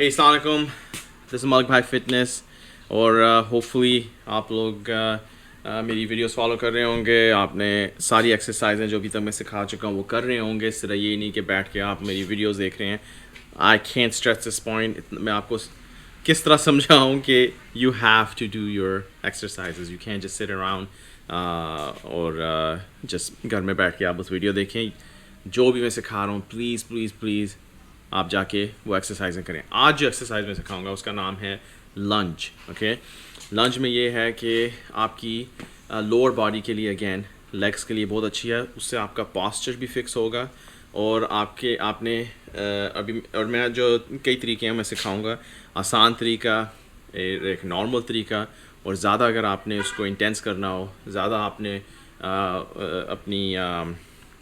हे अस्सलाम वालेकुम, this is Malik भाई फिटनेस। और होपफुली आप लोग मेरी वीडियोस फॉलो कर रहे होंगे। आपने सारी एक्सरसाइजें जो अभी तक मैं सिखा चुका हूँ वो कर रहे होंगे। सिर्फ ये नहीं कि बैठ के आप मेरी वीडियोस देख रहे हैं। I can't stress this point. मैं आपको किस तरह समझाऊँ कि you have to do your exercises, you can just sit around और जस्ट घर में बैठ के आप उस वीडियो देखें। जो भी मैं सिखा रहा हूँ प्लीज़ प्लीज़ प्लीज़ आप जाके वो एक्सरसाइजें करें। आज जो एक्सरसाइज मैं सिखाऊंगा उसका नाम है लंज। ओके, लंज में ये है कि आपकी लोअर बॉडी के लिए, अगेन लेग्स के लिए बहुत अच्छी है। उससे आपका पॉस्चर भी फिक्स होगा और आपने अभी और मैं जो कई तरीके हैं मैं सिखाऊंगा। आसान तरीका, एक नॉर्मल तरीका, और ज़्यादा अगर आपने उसको इंटेंस करना हो, ज़्यादा आपने अपनी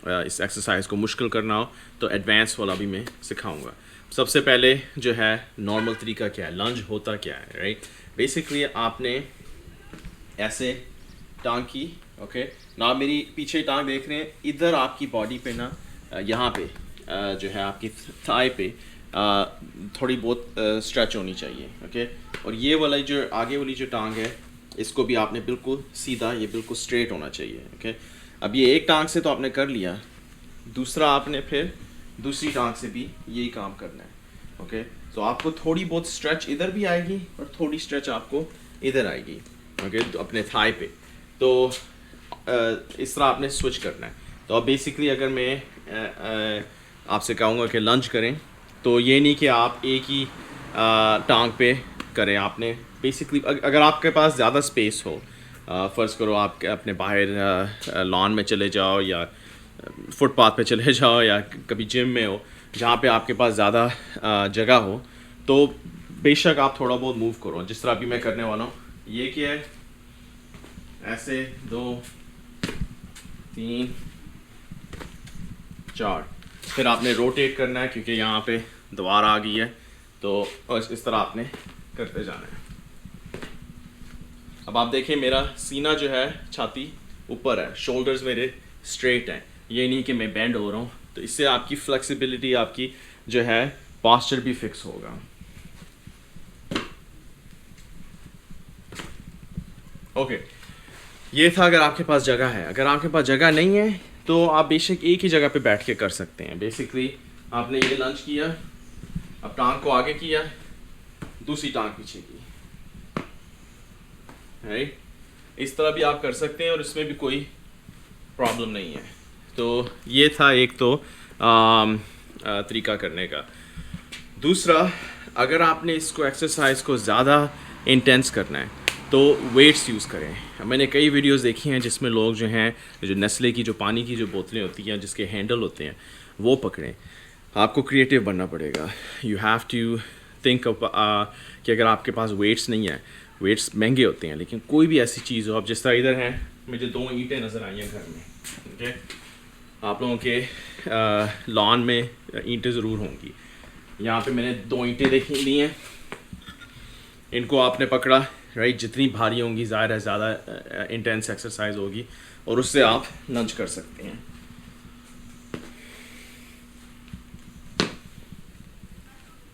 इस एक्सरसाइज को मुश्किल करना हो तो एडवांस वाला भी मैं सिखाऊंगा। सबसे पहले जो है नॉर्मल तरीका क्या है, लंज होता क्या है, राइट। बेसिकली आपने ऐसे टांग की, ओके ना, मेरी पीछे टांग देख रहे हैं, इधर आपकी बॉडी पे ना यहाँ पे जो है आपकी थाई पे थोड़ी बहुत स्ट्रेच होनी चाहिए, ओके। और ये वाला जो आगे वाली जो टांग है इसको भी आपने बिल्कुल सीधा, ये बिल्कुल स्ट्रेट होना चाहिए, ओके। अब ये एक टांग से तो आपने कर लिया, दूसरा आपने फिर दूसरी टांग से भी यही काम करना है, ओके। तो आपको थोड़ी बहुत स्ट्रेच इधर भी आएगी और थोड़ी स्ट्रेच आपको इधर आएगी, ओके, तो अपने थाई पे। तो इस तरह आपने स्विच करना है। तो अब बेसिकली अगर मैं आपसे कहूँगा कि लंज करें तो ये नहीं कि आप एक ही टांग पे करें। आपने बेसिकली अगर आपके पास ज़्यादा स्पेस हो, फ़र्ज़ करो आप अपने बाहर लॉन में चले जाओ या फुटपाथ पे चले जाओ या कभी जिम में हो जहाँ पे आपके पास ज़्यादा जगह हो, तो बेशक आप थोड़ा बहुत मूव करो जिस तरह अभी मैं करने वाला हूँ। ये क्या है, ऐसे 2 3 4, फिर आपने रोटेट करना है क्योंकि यहाँ पे दीवार आ गई है, तो इस तरह आपने करते जाना है। अब आप देखें मेरा सीना जो है छाती ऊपर है, शोल्डर्स मेरे स्ट्रेट हैं, ये नहीं कि मैं बेंड हो रहा हूँ। तो इससे आपकी फ्लेक्सिबिलिटी, आपकी जो है पोस्चर भी फिक्स होगा। ओके, ये था अगर आपके पास जगह है। अगर आपके पास जगह नहीं है तो आप बेशक एक ही जगह पे बैठ के कर सकते हैं। बेसिकली आपने ये लंच किया, अब टांग को आगे किया, दूसरी टांग पीछे की, राइट। इस तरह भी आप कर सकते हैं और इसमें भी कोई प्रॉब्लम नहीं है। तो ये था एक तो तरीका करने का। दूसरा, अगर आपने इसको एक्सरसाइज को ज़्यादा इंटेंस करना है तो वेट्स यूज़ करें। मैंने कई वीडियोस देखी हैं जिसमें लोग जो हैं, जो नेस्ले की जो पानी की जो बोतलें होती हैं जिसके हैंडल होते हैं वो पकड़ें। आपको क्रिएटिव बनना पड़ेगा। यू हैव टू थिंक कि अगर आपके पास वेट्स नहीं है, वेट्स महंगे होते हैं, लेकिन कोई भी ऐसी चीज़ हो। अब जिस तरह इधर हैं मुझे 2 ईंटें नज़र आई हैं घर में, ओके। आप लोगों के लॉन में ईंटें ज़रूर होंगी। यहाँ पे मैंने 2 ईंटें देखी ली हैं, इनको आपने पकड़ा, राइट। जितनी भारी होंगी ज़ाहिर है ज़्यादा इंटेंस एक्सरसाइज होगी और उससे आप लंच कर सकते हैं,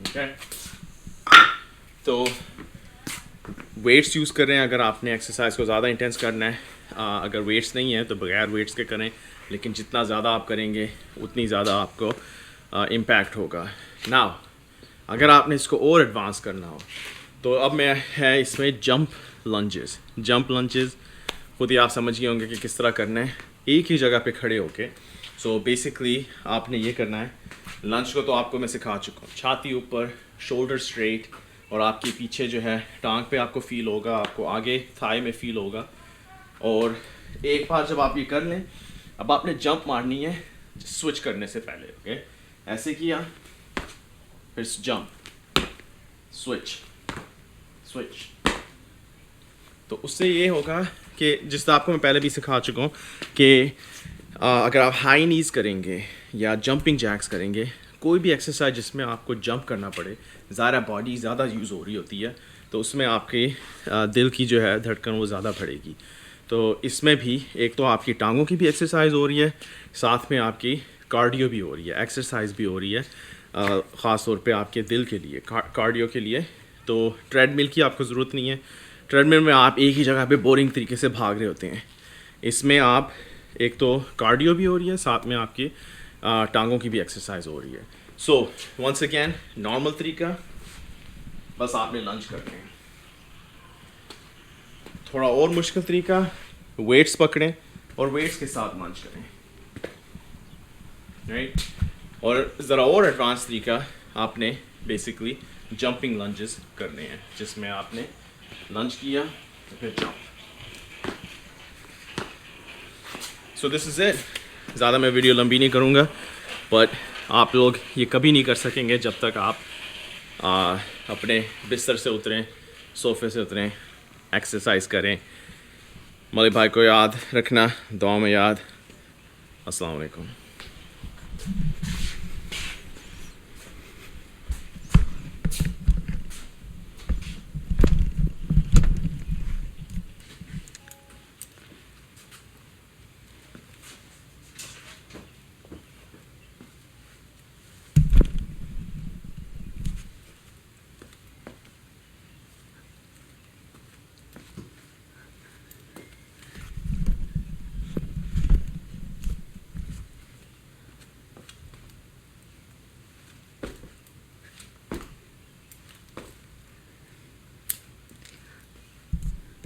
ओके। तो वेट्स यूज़ कर रहे हैं अगर आपने एक्सरसाइज को ज़्यादा इंटेंस करना है। अगर वेट्स नहीं है तो बगैर वेट्स के करें, लेकिन जितना ज़्यादा आप करेंगे उतनी ज़्यादा आपको इम्पैक्ट होगा। नाउ अगर आपने इसको और एडवांस करना हो तो अब मैं है इसमें जंप लंजेस खुद ही आप समझ गए होंगे कि किस तरह करना है, एक ही जगह पे खड़े होके। सो बेसिकली आपने ये करना है। लंज को तो आपको मैं सिखा चुका हूँ, छाती ऊपर, शोल्डर स्ट्रेट, और आपके पीछे जो है टांग पे आपको फील होगा, आपको आगे थाई में फील होगा। और एक बार जब आप ये कर लें, अब आपने जंप मारनी है स्विच करने से पहले, ओके। ऐसे किया, फिर जंप, स्विच। तो उससे ये होगा कि जिस तरह आपको मैं पहले भी सिखा चुका हूँ कि अगर आप हाई नीज़ करेंगे या जंपिंग जैक्स करेंगे, कोई भी एक्सरसाइज जिसमें आपको जंप करना पड़े, ज़्यादा बॉडी ज़्यादा यूज़ हो रही होती है, तो उसमें आपके दिल की जो है धड़कन वो ज़्यादा बढ़ेगी। तो इसमें भी एक तो आपकी टांगों की भी एक्सरसाइज हो रही है, साथ में आपकी कार्डियो भी हो रही है, एक्सरसाइज भी हो रही है। ख़ास तौर पे आपके दिल के लिए, कार्डियो के लिए। तो ट्रेडमिल की आपको ज़रूरत नहीं है। ट्रेडमिल में आप एक ही जगह पे बोरिंग तरीके से भाग रहे होते हैं। इसमें आप एक तो कार्डियो भी हो रही है, साथ में आपकी टांगों की भी एक्सरसाइज हो रही है। सो वंस अगेन नॉर्मल तरीका, बस आपने लंज करने हैं। थोड़ा और मुश्किल तरीका, वेट्स पकड़ें और वेट्स के साथ लंज करें, राइट। और ज़रा और एडवांस तरीका, आपने बेसिकली जंपिंग लंजेस करने हैं, जिसमें आपने लंज किया तो फिर jump. So this is it. ज़्यादा मैं वीडियो लंबी नहीं करूँगा, बट आप लोग ये कभी नहीं कर सकेंगे जब तक आप अपने बिस्तर से उतरें, सोफ़े से उतरें, एक्सरसाइज करें। मलिक भाई को याद रखना, दुआ में याद। अस्सलाम वालेकुम।